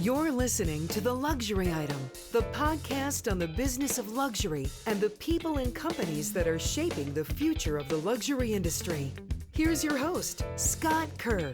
You're listening to The Luxury Item, the podcast on the business of luxury and the people and companies that are shaping the future of the luxury industry. Here's your host, Scott Kerr.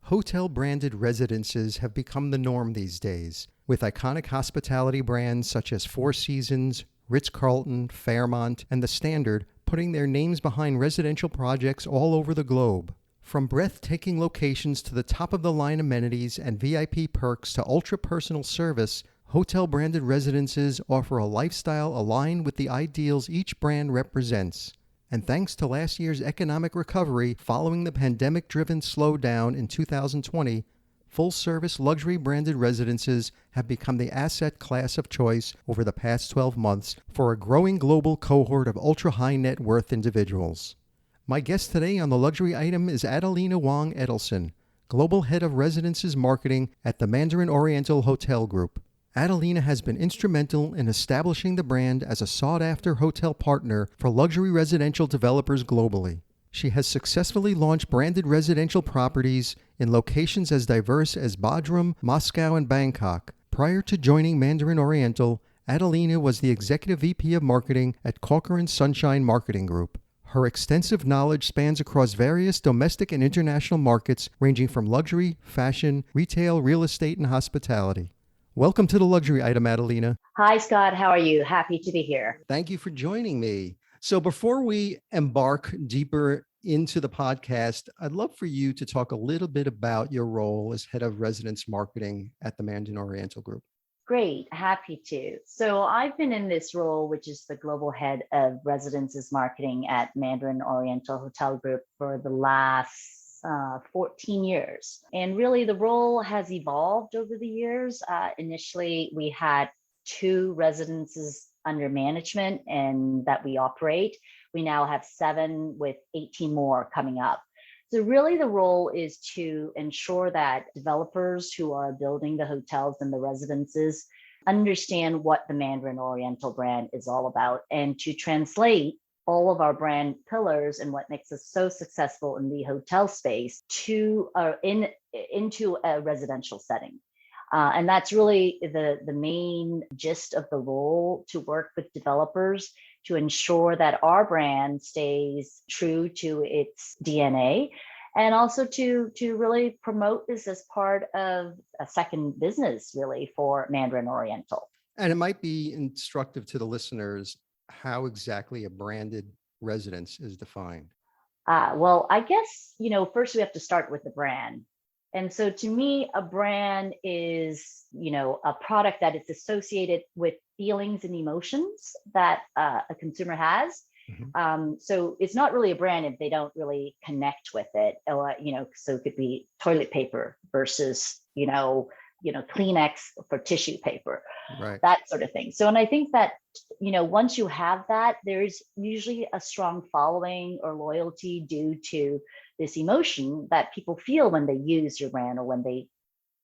Hotel-branded residences have become the norm these days, with iconic hospitality brands such as Four Seasons, Ritz-Carlton, Fairmont, and The Standard putting their names behind residential projects all over the globe. From breathtaking locations to the top-of-the-line amenities and VIP perks to ultra-personal service, hotel-branded residences offer a lifestyle aligned with the ideals each brand represents. And thanks to last year's economic recovery following the pandemic-driven slowdown in 2020, full-service luxury-branded residences have become the asset class of choice over the past 12 months for a growing global cohort of ultra-high net worth individuals. My guest today on The Luxury Item is Adelina Wong Ettelson, Global Head of Residences Marketing at the Mandarin Oriental Hotel Group. Adelina has been instrumental in establishing the brand as a sought-after hotel partner for luxury residential developers globally. She has successfully launched branded residential properties in locations as diverse as Bodrum, Moscow, and Bangkok. Prior to joining Mandarin Oriental, Adelina was the Executive VP of Marketing at Corcoran Sunshine Marketing Group. Her extensive knowledge spans across various domestic and international markets ranging from luxury, fashion, retail, real estate, and hospitality. Welcome to The Luxury Item, Adelina. Hi, Scott. How are you? Happy to be here. Thank you for joining me. So before we embark deeper into the podcast, I'd love for you to talk a little bit about your role as Head of Residence Marketing at the Mandarin Oriental Group. Great. Happy to. So I've been in this role, which is the Global Head of Residences Marketing at Mandarin Oriental Hotel Group for the last 14 years. And really the role has evolved over the years. Initially, we had 2 residences under management and that we operate. We now have 7 with 18 more coming up. So really the role is to ensure that developers who are building the hotels and the residences understand what the Mandarin Oriental brand is all about and to translate all of our brand pillars and what makes us so successful in the hotel space to into a residential setting. And that's really the main gist of the role, to work with developers to ensure that our brand stays true to its DNA, and also to really promote this as part of a second business, really, for Mandarin Oriental. And it might be instructive to the listeners how exactly a branded residence is defined. Well, I guess, first we have to start with the brand. And so to me, a brand is, a product that is associated with feelings and emotions that a consumer has. Mm-hmm. So it's not really a brand if they don't really connect with it. Or, so it could be toilet paper versus, Kleenex for tissue paper, right? That sort of thing. So, and I think that, once you have that, there's usually a strong following or loyalty due to this emotion that people feel when they use your brand or when they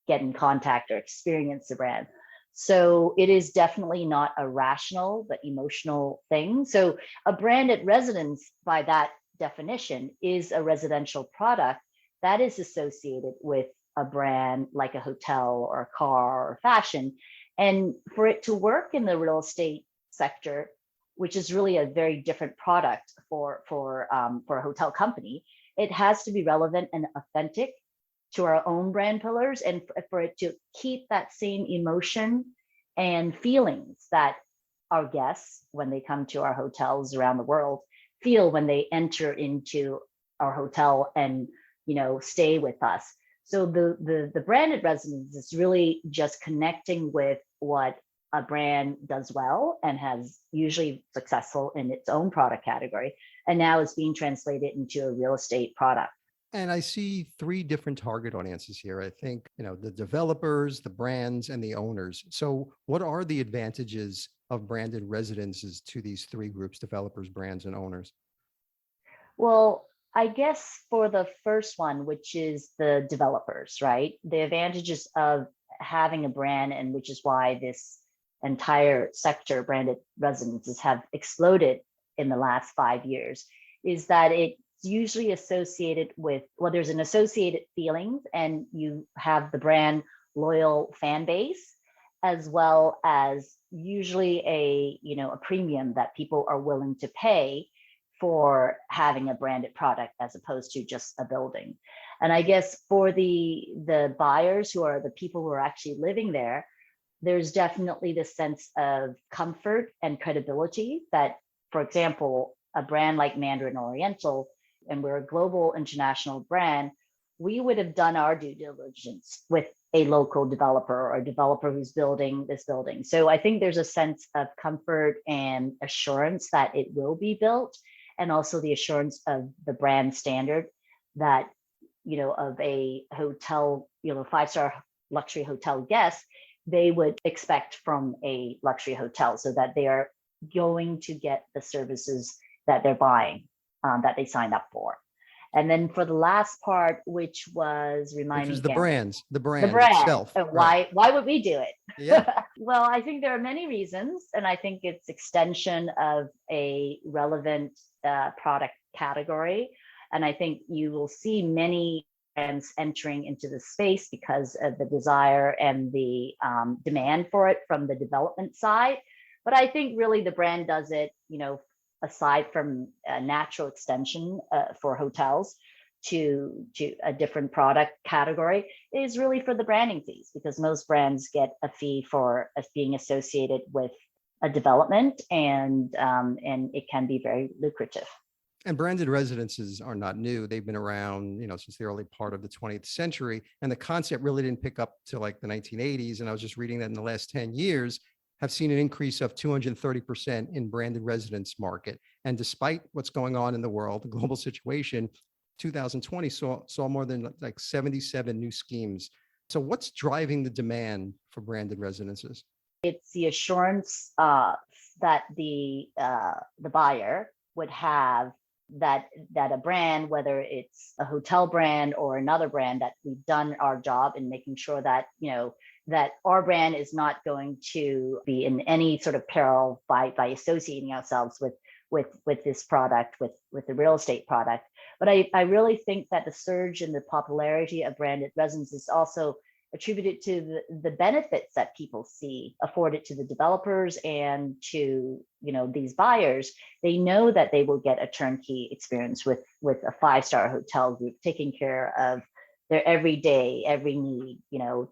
get in contact or experience the brand. So it is definitely not a rational but emotional thing. So a branded residence, by that definition, is a residential product that is associated with a brand like a hotel or a car or fashion. And for it to work in the real estate sector, which is really a very different product for a hotel company, it has to be relevant and authentic to our own brand pillars, and for it to keep that same emotion and feelings that our guests, when they come to our hotels around the world, feel when they enter into our hotel and stay with us. So the branded residence is really just connecting with what a brand does well and has usually successful in its own product category, and now it's being translated into a real estate product. And I see 3 different target audiences here. I think, the developers, the brands, and the owners. So what are the advantages of branded residences to these 3 groups: developers, brands, and owners? Well, I guess for the first one, which is the developers, right? The advantages of having a brand, and which is why this entire sector, branded residences, have exploded in the last 5 years, is that it's usually associated with, well, there's an associated feelings, and you have the brand loyal fan base, as well as usually a premium that people are willing to pay for having a branded product as opposed to just a building. And I guess for the buyers, who are the people who are actually living there, there's definitely this sense of comfort and credibility that, for example, a brand like Mandarin Oriental, and we're a global international brand, we would have done our due diligence with a local developer or a developer who's building this building. So I think there's a sense of comfort and assurance that it will be built, and also the assurance of the brand standard that, of a hotel, 5-star luxury hotel guest, they would expect from a luxury hotel, so that they are going to get the services that they're buying, that they signed up for. And then for the last part, which was the brand itself. And why would we do it? Yeah. Well, I think there are many reasons, and I think it's extension of a relevant product category. And I think you will see many brands entering into the space because of the desire and the demand for it from the development side. But I think really the brand does it, aside from a natural extension for hotels to a different product category, is really for the branding fees, because most brands get a fee for being associated with a development, and it can be very lucrative. And branded residences are not new. They've been around, since the early part of the 20th century. And the concept really didn't pick up till like the 1980s. And I was just reading that in the last 10 years, have seen an increase of 230% in branded residence market. And despite what's going on in the world, the global situation, 2020 saw more than like 77 new schemes. So what's driving the demand for branded residences? It's the assurance that the buyer would have that a brand, whether it's a hotel brand or another brand, that we've done our job in making sure that, that our brand is not going to be in any sort of peril by associating ourselves with this product, with the real estate product. But I really think that the surge in the popularity of branded residences is also attributed to the benefits that people see afforded to the developers and to these buyers. They know that they will get a turnkey experience with a 5-star hotel group taking care of their every need,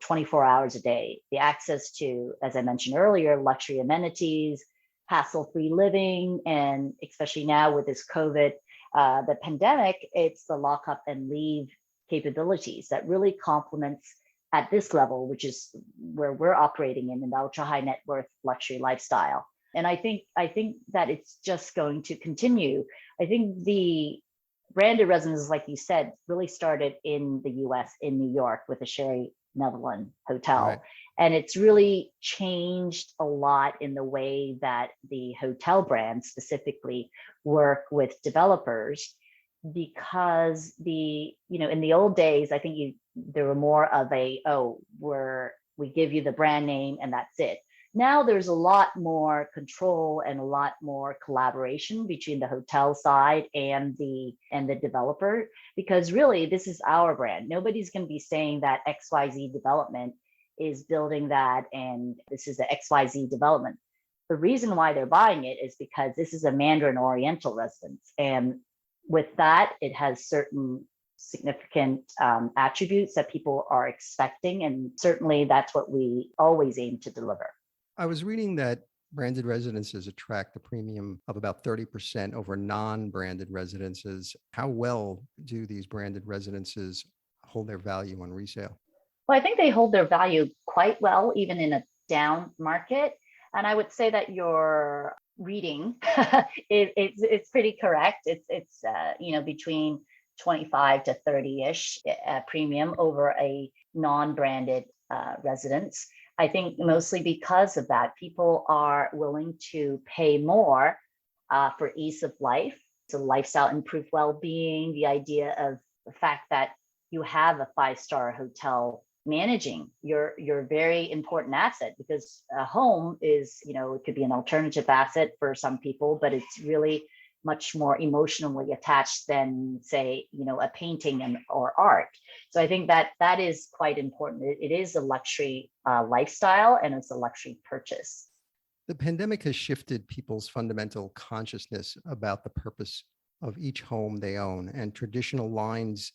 24 hours a day. The access to, as I mentioned earlier, luxury amenities, hassle-free living, and especially now with this COVID, the pandemic, it's the lock up and leave capabilities that really complements at this level, which is where we're operating in the ultra high net worth luxury lifestyle. And I think that it's just going to continue. I think the branded residences, like you said, really started in the US, in New York, with the Sherry Netherland Hotel. Right. And it's really changed a lot in the way that the hotel brands specifically work with developers, because in the old days, I think there were more of we give you the brand name and that's it. Now there's a lot more control and a lot more collaboration between the hotel side and the developer, because really this is our brand. Nobody's going to be saying that XYZ development is building that and this is the XYZ development. The reason why they're buying it is because this is a Mandarin Oriental residence, and with that, it has certain significant attributes that people are expecting. And certainly that's what we always aim to deliver. I was reading that branded residences attract a premium of about 30% over non-branded residences. How well do these branded residences hold their value on resale? Well, I think they hold their value quite well, even in a down market. And I would say that your reading, it's pretty correct. It's between 25 to 30-ish premium over a non-branded residence. I think mostly because of that, people are willing to pay more for ease of life, so lifestyle, improved well-being, the idea of the fact that you have a 5-star hotel managing your very important asset, because a home is, it could be an alternative asset for some people, but it's really much more emotionally attached than, say, a painting or art. So I think that is quite important. It is a luxury lifestyle, and it's a luxury purchase. The pandemic has shifted people's fundamental consciousness about the purpose of each home they own, and traditional lines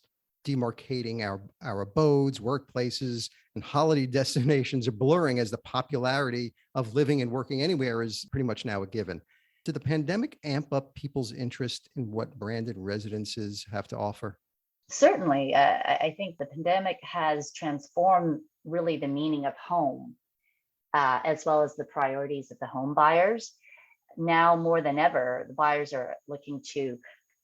demarcating our abodes, workplaces, and holiday destinations are blurring as the popularity of living and working anywhere is pretty much now a given. Did the pandemic amp up people's interest in what branded residences have to offer? Certainly, I think the pandemic has transformed really the meaning of home, as well as the priorities of the home buyers. Now more than ever, the buyers are looking to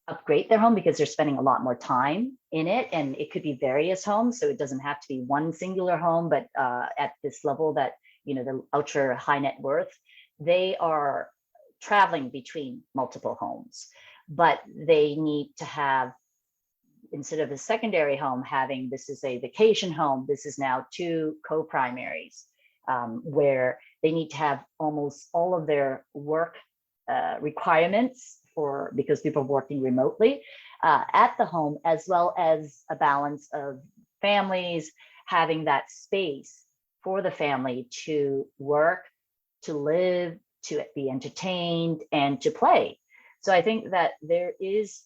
upgrade their home because they're spending a lot more time in it, and it could be various homes, so it doesn't have to be one singular home. But at this level that the ultra high net worth, they are traveling between multiple homes, but they need to have, instead of a secondary home, having this is a vacation home, this is now two co-primaries, where they need to have almost all of their work requirements because people are working remotely at the home, as well as a balance of families having that space for the family to work, to live, to be entertained, and to play. So I think that there is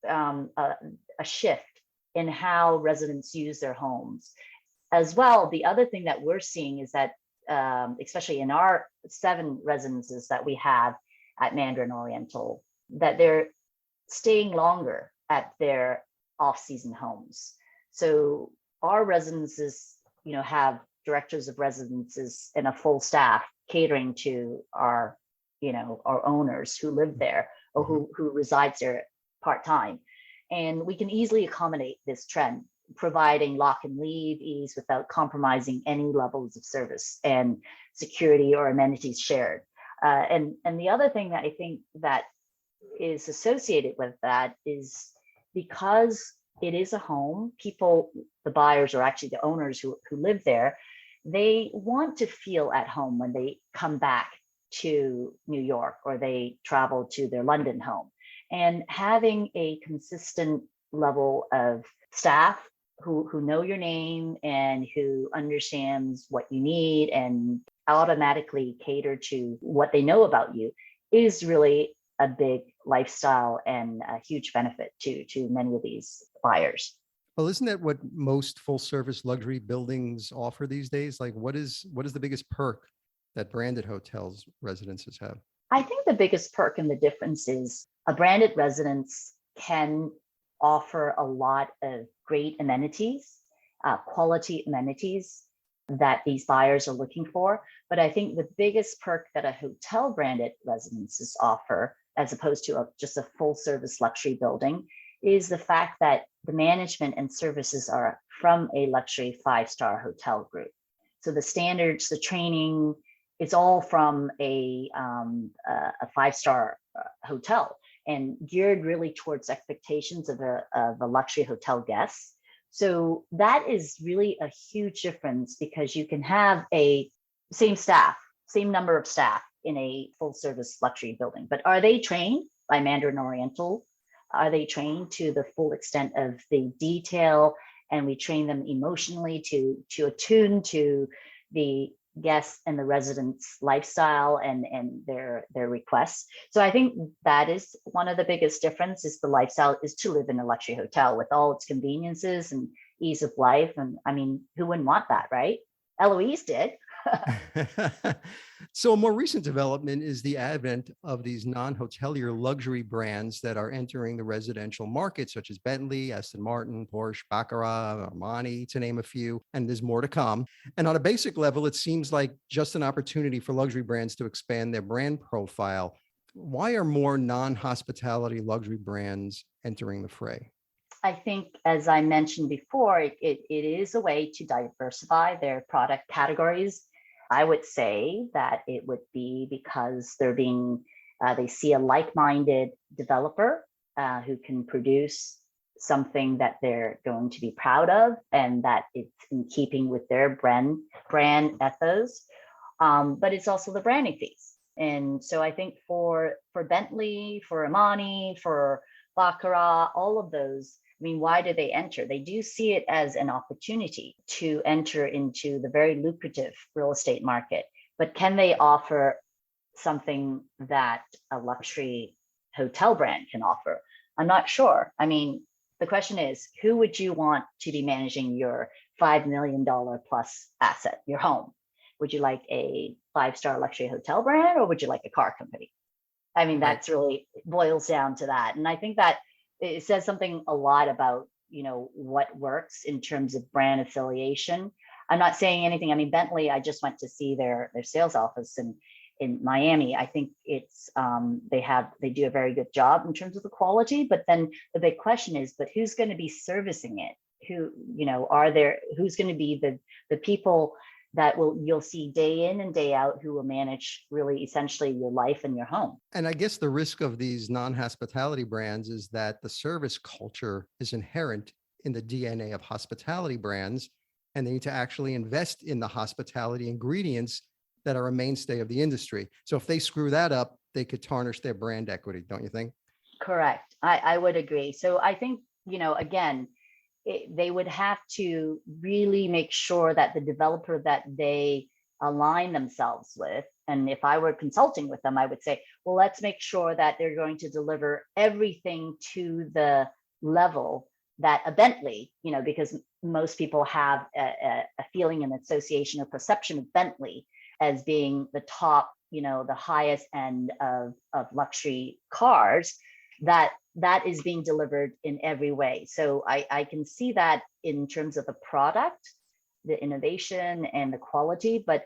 a shift in how residents use their homes. As well, the other thing that we're seeing is that, especially in our 7 residences that we have at Mandarin Oriental, that they're staying longer at their off-season homes. So our residences, have directors of residences and a full staff catering to our owners who live there or who resides there part-time. And we can easily accommodate this trend, providing lock and leave ease without compromising any levels of service and security or amenities shared. And the other thing that I think that is associated with that is, because it is a home, people, the buyers, or actually the owners who live there, they want to feel at home when they come back to New York or they travel to their London home. And having a consistent level of staff who know your name and who understands what you need and automatically cater to what they know about you is really a big lifestyle and a huge benefit to many of these buyers. Well, isn't that what most full service luxury buildings offer these days? Like, what is the biggest perk that branded hotels residences have? I think the biggest perk and the difference is a branded residence can offer a lot of great amenities, quality amenities that these buyers are looking for. But I think the biggest perk that a hotel branded residences offer, as opposed to just a full service luxury building, is the fact that the management and services are from a luxury 5-star hotel group. So the standards, the training, it's all from a 5-star hotel and geared really towards expectations of a luxury hotel guest. So that is really a huge difference, because you can have a same number of staff in a full service luxury building, but are they trained by Mandarin Oriental? Are they trained to the full extent of the detail? And we train them emotionally to attune to the guests and the residents' lifestyle and their requests. So I think that is one of the biggest differences. The lifestyle is to live in a luxury hotel with all its conveniences and ease of life. And I mean, who wouldn't want that, right? Eloise did. So a more recent development is the advent of these non-hotelier luxury brands that are entering the residential market, such as Bentley, Aston Martin, Porsche, Baccarat, Armani, to name a few, and there's more to come. And on a basic level, it seems like just an opportunity for luxury brands to expand their brand profile. Why are more non-hospitality luxury brands entering the fray? I think, as I mentioned before, it is a way to diversify their product categories. I would say that it would be because they see a like-minded developer who can produce something that they're going to be proud of and that it's in keeping with their brand ethos. But it's also the branding fees. And so I think for Bentley, for Armani, for Baccarat, all of those, I mean, why do they enter? They do see it as an opportunity to enter into the very lucrative real estate market. But can they offer something that a luxury hotel brand can offer? I'm not sure. I mean, the question is, who would you want to be managing your $5 million plus asset, your home? Would you like a 5-star luxury hotel brand, or would you like a car company? I mean, that's really boils down to that. And I think that it says something a lot about, what works in terms of brand affiliation. I'm not saying anything. I mean, Bentley, I just went to see their sales office in Miami. I think it's they do a very good job in terms of the quality. But then the big question is, but who's going to be servicing it? Who's going to be the people that you'll see day in and day out, who will manage really essentially your life and your home? And I guess the risk of these non-hospitality brands is that the service culture is inherent in the DNA of hospitality brands, and they need to actually invest in the hospitality ingredients that are a mainstay of the industry. So if they screw that up, they could tarnish their brand equity, don't you think? Correct. I would agree. So I think, again, they would have to really make sure that the developer that they align themselves with, and if I were consulting with them, I would say, well, let's make sure that they're going to deliver everything to the level that a Bentley, because most people have a feeling and association or perception of Bentley as being the top, the highest end of luxury cars, that is being delivered in every way. So I can see that in terms of the product, the innovation and the quality, but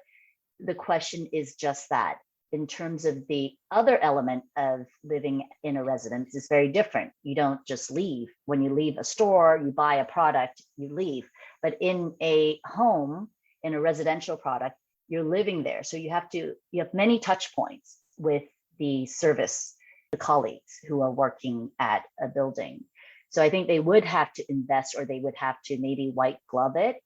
the question is just that. In terms of the other element of living in a residence is very different. You don't just leave. When you leave a store, you buy a product, you leave. But in a home, in a residential product, you're living there. So you have many touch points with the service, the colleagues who are working at a building. So I think they would have to invest, or they would have to maybe white glove it.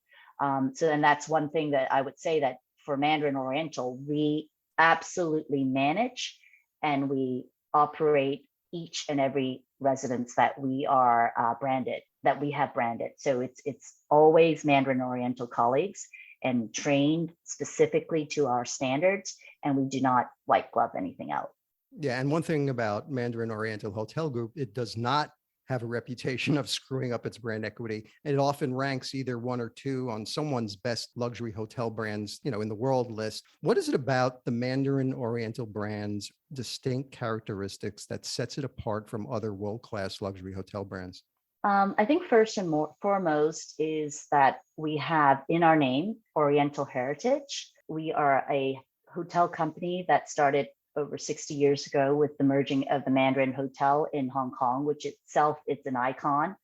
So then that's one thing that I would say, that for Mandarin Oriental, we absolutely manage and we operate each and every residence that we are branded, that we have branded. So it's always Mandarin Oriental colleagues and trained specifically to our standards, and we do not white glove anything out. Yeah, and one thing about Mandarin Oriental Hotel Group, it does not have a reputation of screwing up its brand equity. And it often ranks either 1 or 2 on someone's best luxury hotel brands, in the world list. What is it about the Mandarin Oriental brand's distinct characteristics that sets it apart from other world-class luxury hotel brands? I think first and foremost is that we have in our name Oriental heritage. We are a hotel company that started over 60 years ago with the merging of the Mandarin Hotel in Hong Kong, which itself is an icon,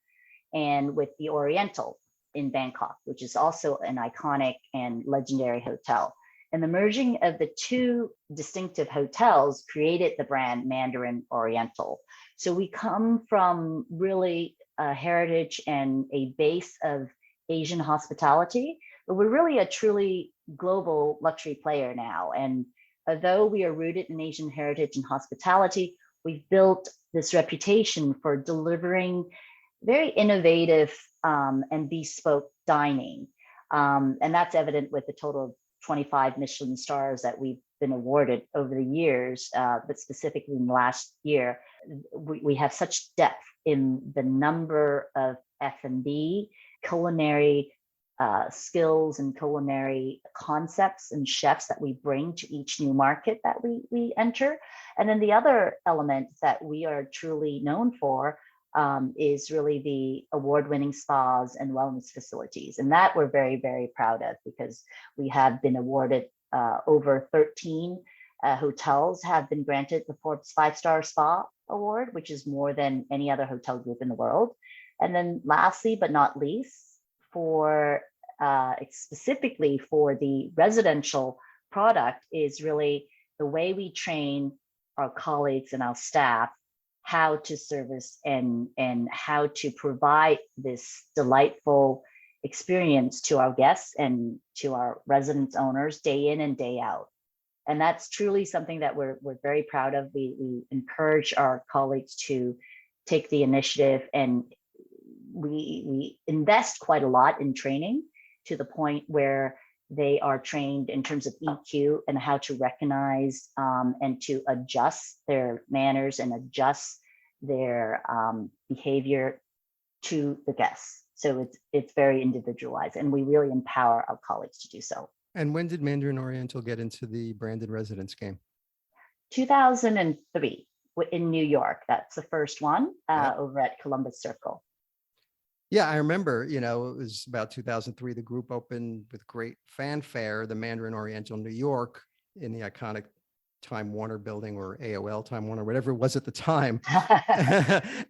and with the Oriental in Bangkok, which is also an iconic and legendary hotel. And the merging of the two distinctive hotels created the brand Mandarin Oriental. So we come from really a heritage and a base of Asian hospitality, but we're really a truly global luxury player now. And although we are rooted in Asian heritage and hospitality, we've built this reputation for delivering very innovative and bespoke dining. And that's evident with the total of 25 Michelin stars that we've been awarded over the years, but specifically in the last year. We have such depth in the number of F&B, culinary skills and culinary concepts and chefs that we bring to each new market that we enter. And then the other element that we are truly known for is really the award-winning spas and wellness facilities. And that we're very, very proud of, because we have been awarded over 13 hotels have been granted the Forbes 5-Star Spa Award, which is more than any other hotel group in the world. And then lastly, but not least, for specifically for the residential product, is really the way we train our colleagues and our staff how to service and how to provide this delightful experience to our guests and to our residence owners day in and day out. And that's truly something that we're very proud of. We encourage our colleagues to take the initiative, and we invest quite a lot in training to the point where they are trained in terms of EQ and how to recognize and to adjust their manners and adjust their behavior to the guests. So it's very individualized, and we really empower our colleagues to do so. And when did Mandarin Oriental get into the branded residence game? 2003 in New York. That's the first one over at Columbus Circle. Yeah, I remember, it was about 2003, the group opened with great fanfare, the Mandarin Oriental New York in the iconic Time Warner building, or AOL Time Warner, whatever it was at the time.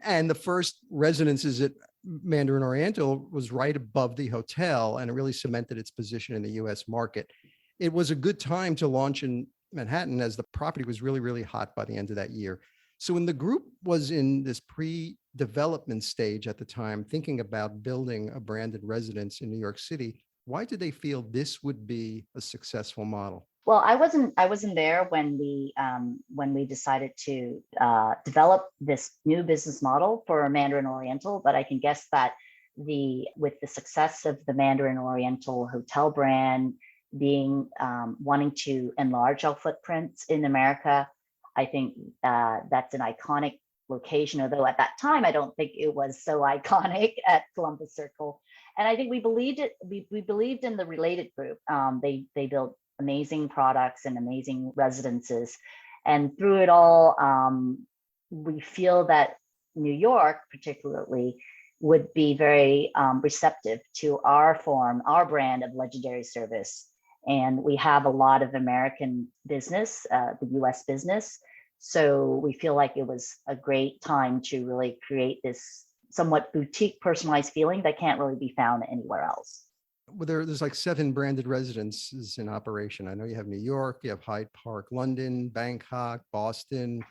And the first residences at Mandarin Oriental was right above the hotel, and it really cemented its position in the US market. It was a good time to launch in Manhattan, as the property was really, really hot by the end of that year. So when the group was in this pre-development stage at the time, thinking about building a branded residence in New York City, why did they feel this would be a successful model? Well, I wasn't there when we decided to develop this new business model for Mandarin Oriental, but I can guess that with the success of the Mandarin Oriental hotel brand being wanting to enlarge our footprints in America, I think that's an iconic location. Although at that time I don't think it was so iconic at Columbus Circle, and I think we believed it. We believed in the Related Group. They built amazing products and amazing residences. And through it all, we feel that New York particularly would be very receptive to our brand of legendary service. And we have a lot of American business, the US business. So we feel like it was a great time to really create this somewhat boutique personalized feeling that can't really be found anywhere else. Well, there's like 7 branded residences in operation. I know you have New York, you have Hyde Park, London, Bangkok, Boston,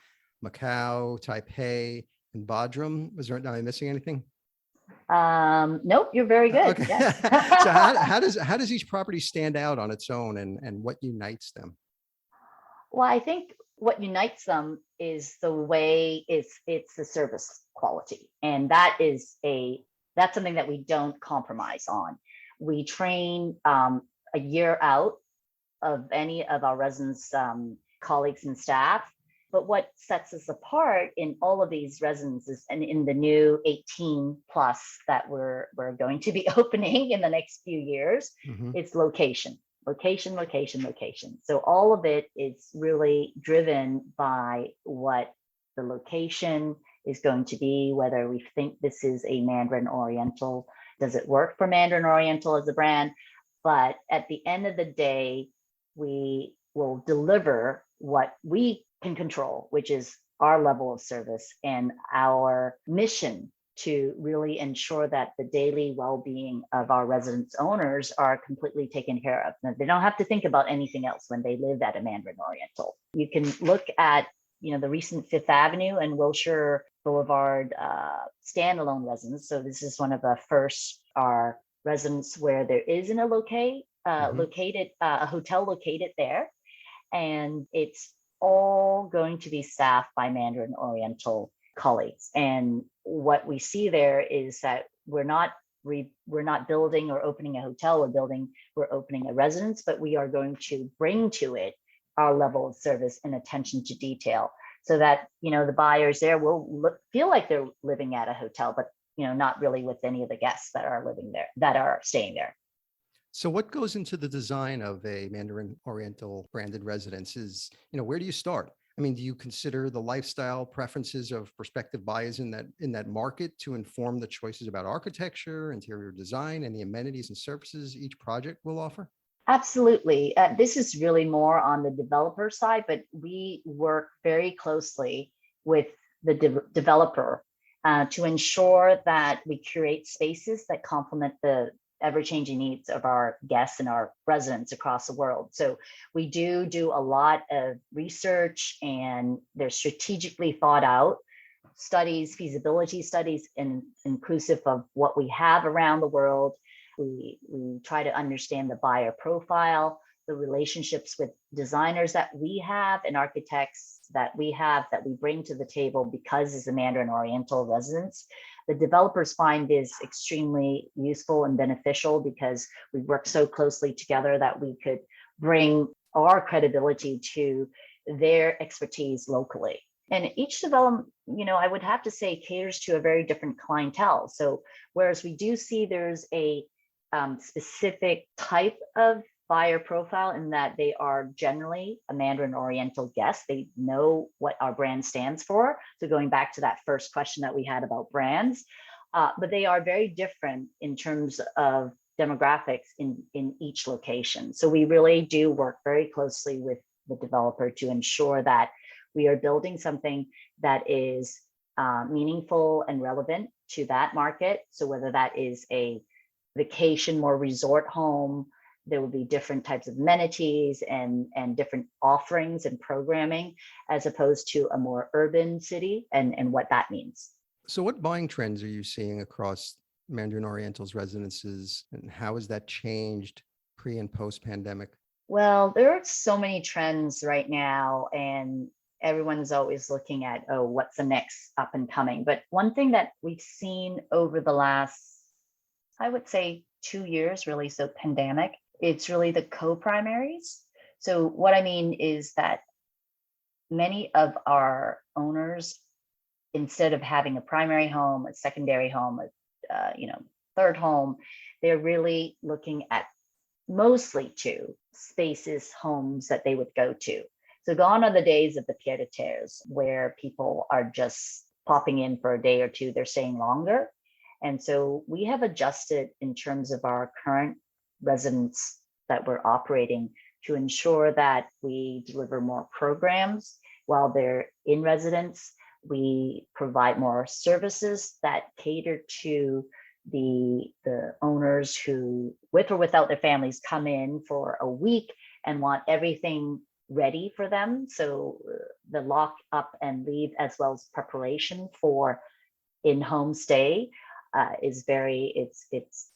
Macau, Taipei, and Bodrum. Am I missing anything? Nope, you're very good. Okay. Yes. So how does each property stand out on its own, and what unites them? Well, I think what unites them is the way it's the service quality, and that's something that we don't compromise on. We train a year out of any of our residents, colleagues and staff. But what sets us apart in all of these residences and in the new 18 plus that we're going to be opening in the next few years, it's location. So all of it is really driven by what the location is going to be, whether we think this is a Mandarin Oriental. Does it work for Mandarin Oriental as a brand? But at the end of the day, we will deliver what we can control, which is our level of service and our mission to really ensure that the daily well-being of our residents owners are completely taken care of. Now, they don't have to think about anything else when they live at a Mandarin Oriental. You can look at the recent Fifth Avenue and Wilshire Boulevard standalone residence. So this is one of the first our residents where there isn't a hotel located there, and it's all going to be staffed by Mandarin Oriental colleagues. And what we see there is that we're not building or opening a hotel. We're opening a residence, but we are going to bring to it our level of service and attention to detail, so that the buyers there will feel like they're living at a hotel, but not really with any of the guests that are living there, that are staying there. So what goes into the design of a Mandarin Oriental branded residence? Where do you start? I mean, do you consider the lifestyle preferences of prospective buyers in that market to inform the choices about architecture, interior design, and the amenities and services each project will offer? Absolutely. This is really more on the developer side, but we work very closely with the developer to ensure that we curate spaces that complement the ever-changing needs of our guests and our residents across the world. So we do a lot of research, and they're strategically thought out studies, feasibility studies, and inclusive of what we have around the world. We try to understand the buyer profile, the relationships with designers that we have and architects that we have that we bring to the table because it's a Mandarin Oriental residence, the developers find this extremely useful and beneficial because we work so closely together that we could bring our credibility to their expertise locally. And each development, I would have to say, caters to a very different clientele. So whereas we do see there's a specific type of buyer profile in that they are generally a Mandarin Oriental guest. They know what our brand stands for. So going back to that first question that we had about brands, but they are very different in terms of demographics in each location. So we really do work very closely with the developer to ensure that we are building something that is meaningful and relevant to that market. So whether that is a vacation, more resort home, there will be different types of amenities and different offerings and programming as opposed to a more urban city and what that means. So what buying trends are you seeing across Mandarin Oriental's residences, and how has that changed pre and post pandemic? Well, there are so many trends right now, and everyone's always looking at, what's the next up and coming? But one thing that we've seen over the last, I would say 2 years, really, so pandemic, it's really the co-primaries. So what I mean is that many of our owners, instead of having a primary home, a secondary home, third home, they're really looking at mostly two spaces, homes that they would go to. So gone are the days of the pied-à-terres where people are just popping in for a day or two, they're staying longer. And so we have adjusted in terms of our current residents that we're operating to ensure that we deliver more programs while they're in residence. We provide more services that cater to the owners who, with or without their families, come in for a week and want everything ready for them. So the lock up and leave, as well as preparation for in-home stay, is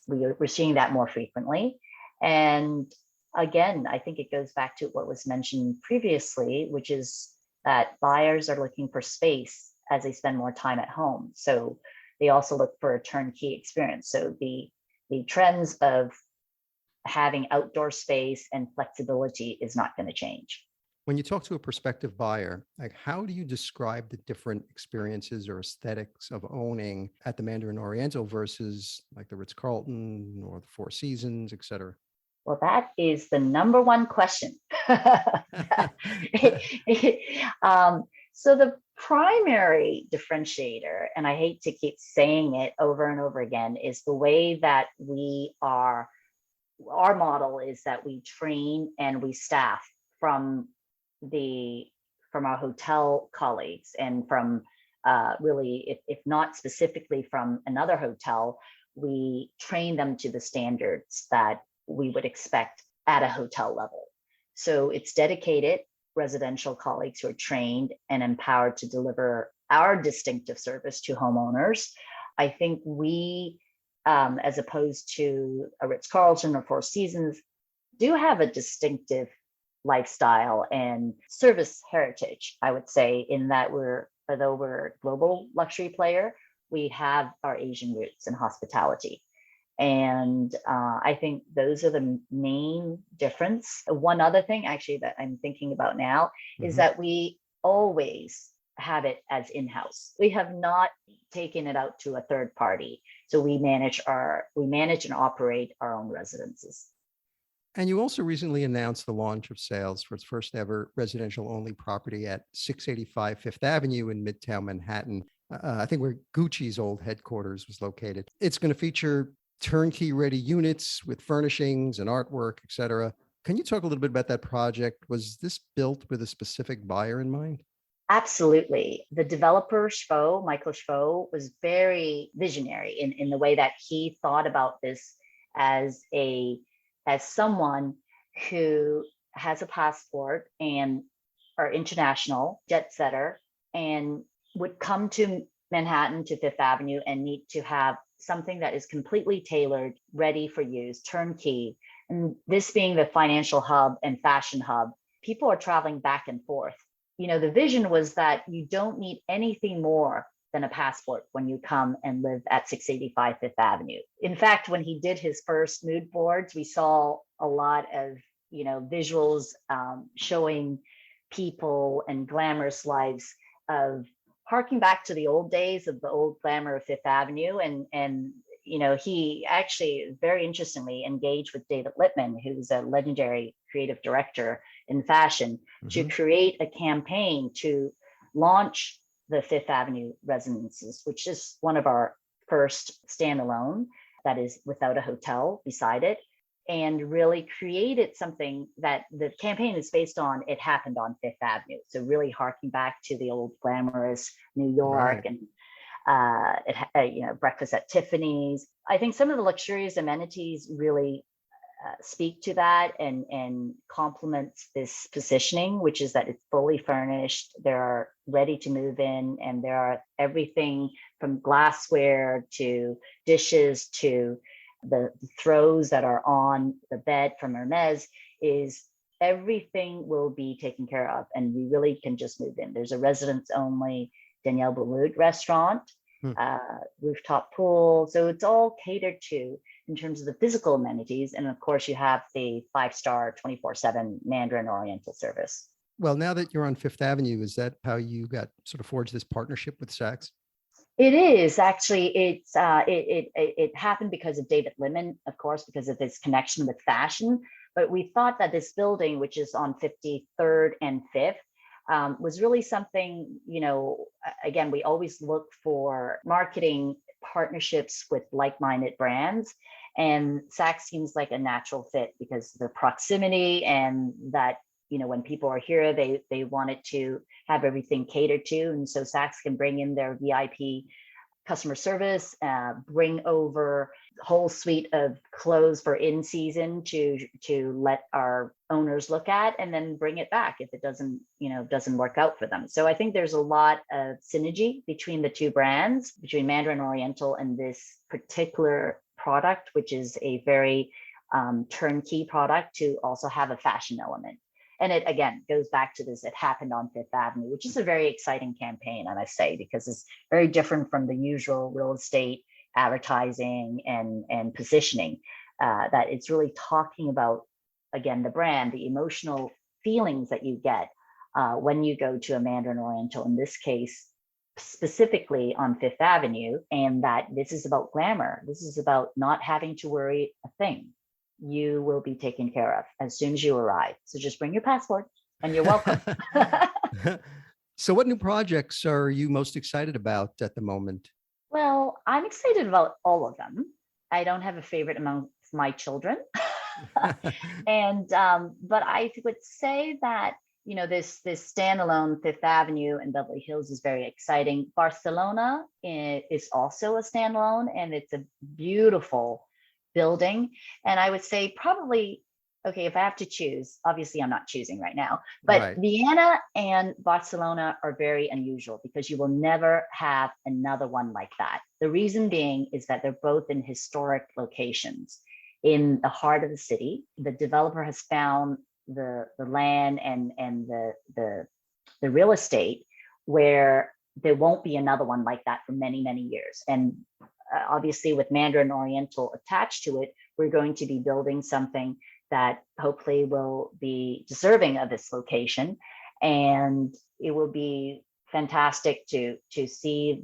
we're seeing that more frequently. And again, I think it goes back to what was mentioned previously, which is that buyers are looking for space as they spend more time at home. So they also look for a turnkey experience. So the trends of having outdoor space and flexibility is not going to change. When you talk to a prospective buyer, like, how do you describe the different experiences or aesthetics of owning at the Mandarin Oriental versus like the Ritz-Carlton or the Four Seasons, et cetera? Well, that is the number one question. So the primary differentiator, and I hate to keep saying it over and over again, is the way that our model is that we train and we staff from our hotel colleagues and from really, if not specifically from another hotel, we train them to the standards that we would expect at a hotel level. So it's dedicated residential colleagues who are trained and empowered to deliver our distinctive service to homeowners. I think we, as opposed to a Ritz-Carlton or Four Seasons, do have a distinctive lifestyle and service heritage, I would say, in that although we're a global luxury player, we have our Asian roots in hospitality. And I think those are the main difference. One other thing actually that I'm thinking about now is that we always have it as in-house. We have not taken it out to a third party. So we manage and operate our own residences. And you also recently announced the launch of sales for its first ever residential only property at 685 Fifth Avenue in Midtown Manhattan. I think where Gucci's old headquarters was located. It's going to feature turnkey ready units with furnishings and artwork, et cetera. Can you talk a little bit about that project? Was this built with a specific buyer in mind? Absolutely. The developer, Michael Schvo, was very visionary in the way that he thought about this as someone who has a passport and are international jet setter and would come to Manhattan to Fifth Avenue and need to have something that is completely tailored, ready for use, turnkey. And this being the financial hub and fashion hub, people are traveling back and forth. The vision was that you don't need anything more than a passport when you come and live at 685 Fifth Avenue. In fact, when he did his first mood boards, we saw a lot of, visuals showing people and glamorous lives of harking back to the old days of the old glamour of Fifth Avenue. And he actually very interestingly engaged with David Lipman, who's a legendary creative director in fashion, to create a campaign to launch the Fifth Avenue Residences, which is one of our first standalone that is without a hotel beside it, and really created something that the campaign is based on. It happened on Fifth Avenue. So really harking back to the old glamorous New York, and breakfast at Tiffany's. I think some of the luxurious amenities really speak to that and complements this positioning, which is that it's fully furnished. There are ready to move in, and there are everything from glassware to dishes to the throws that are on the bed from Hermes. Is everything will be taken care of, and we really can just move in. There's a residence only Danielle Boulud restaurant, rooftop pool. So it's all catered to in terms of the physical amenities. And of course, you have the 5-star 24/7 Mandarin Oriental service. Well, now that you're on Fifth Avenue, is that how you got sort of forged this partnership with Saks? It is actually. It happened because of David Lipman, of course, because of his connection with fashion. But we thought that this building, which is on 53rd and 5th, was really something, again, we always look for marketing partnerships with like-minded brands. And Saks seems like a natural fit because of the proximity, and that, when people are here, they wanted to have everything catered to. And so Saks can bring in their VIP customer service, bring over a whole suite of clothes for in season to let our owners look at, and then bring it back if it doesn't work out for them. So I think there's a lot of synergy between the two brands, between Mandarin Oriental and this particular product, which is a very turnkey product to also have a fashion element. And it, again, goes back to this, it happened on Fifth Avenue, which is a very exciting campaign, I must say, because it's very different from the usual real estate advertising and positioning, that it's really talking about, again, the brand, the emotional feelings that you get when you go to a Mandarin Oriental, in this case, specifically on Fifth Avenue, and that this is about glamour. This is about not having to worry a thing. You will be taken care of as soon as you arrive. So just bring your passport and you're welcome. So what new projects are you most excited about at the moment? Well, I'm excited about all of them. I don't have a favorite among my children. But I would say that, this standalone Fifth Avenue and Beverly Hills is very exciting. Barcelona is also a standalone, and it's a beautiful building. And I would say probably, okay, if I have to choose, obviously I'm not choosing right now, but right. Vienna and Barcelona are very unusual because you will never have another one like that. The reason being is that they're both in historic locations in the heart of the city. The developer has found the land and the real estate where there won't be another one like that for many, many years. And obviously with Mandarin Oriental attached to it, we're going to be building something that hopefully will be deserving of this location. And it will be fantastic to see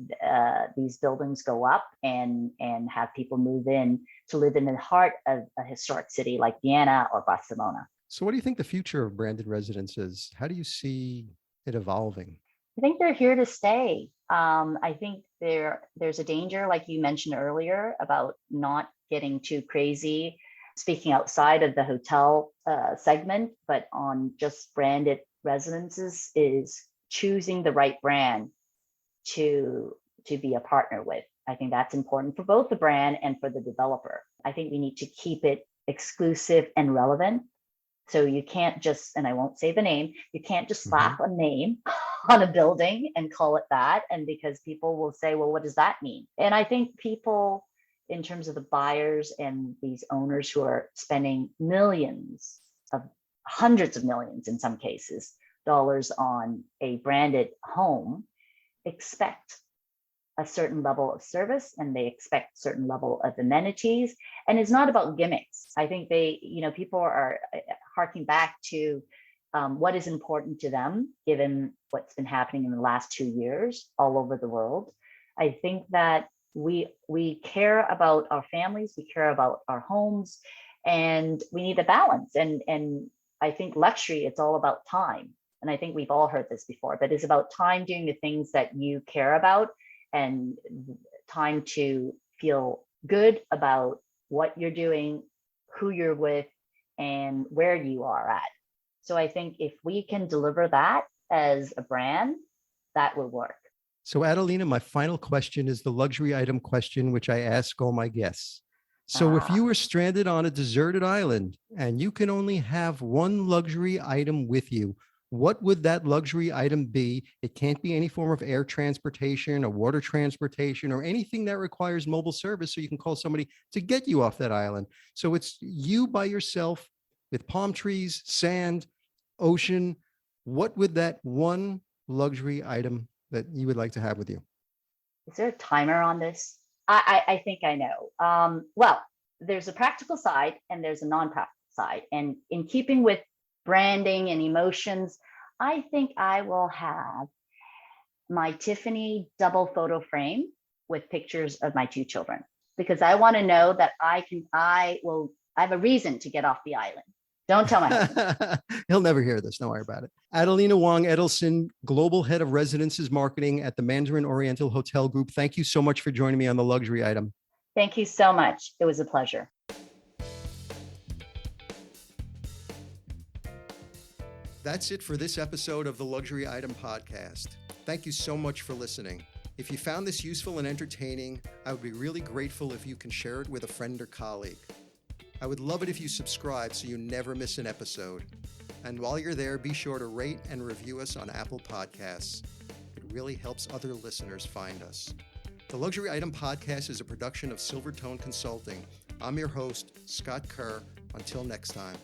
these buildings go up and have people move in to live in the heart of a historic city like Vienna or Barcelona. So what do you think the future of branded residence is? How do you see it evolving? I think they're here to stay. I think there's a danger, like you mentioned earlier, about not getting too crazy, speaking outside of the hotel segment, but on just branded residences, is choosing the right brand to be a partner with. I think that's important for both the brand and for the developer. I think we need to keep it exclusive and relevant. So you can't just, and I won't say the name, you can't just slap a name on a building and call it that. And because people will say, well, what does that mean? And I think people, in terms of the buyers and these owners who are spending millions of hundreds of millions in some cases dollars on a branded home expect a certain level of service, and they expect certain level of amenities. And it's not about gimmicks. I think people are harking back to what is important to them, given what's been happening in the last 2 years all over the world. I think that we care about our families, we care about our homes, and we need a balance. And I think luxury, it's all about time. And I think we've all heard this before, but it's about time doing the things that you care about, and time to feel good about what you're doing, who you're with, and where you are at. So I think if we can deliver that as a brand, that will work. So Adelina, my final question is the luxury item question, which I ask all my guests. So if you were stranded on a deserted island and you can only have one luxury item with you, what would that luxury item be? It can't be any form of air transportation or water transportation or anything that requires mobile service, so you can call somebody to get you off that island. So it's you by yourself with palm trees, sand, ocean. What would that one luxury item that you would like to have with you? Is there a timer on this? I think I know. Well, there's a practical side and there's a non-practical side. And in keeping with branding and emotions, I think I will have my Tiffany double photo frame with pictures of my 2 children, because I want to know that I have a reason to get off the island. Don't tell my husband. He'll never hear this. Don't worry about it. Adelina Wong Ettelson, Global Head of Residences Marketing at the Mandarin Oriental Hotel Group. Thank you so much for joining me on The Luxury Item. Thank you so much. It was a pleasure. That's it for this episode of the Luxury Item Podcast. Thank you so much for listening. If you found this useful and entertaining, I would be really grateful if you can share it with a friend or colleague. I would love it if you subscribe so you never miss an episode. And while you're there, be sure to rate and review us on Apple Podcasts. It really helps other listeners find us. The Luxury Item Podcast is a production of Silvertone Consulting. I'm your host, Scott Kerr. Until next time.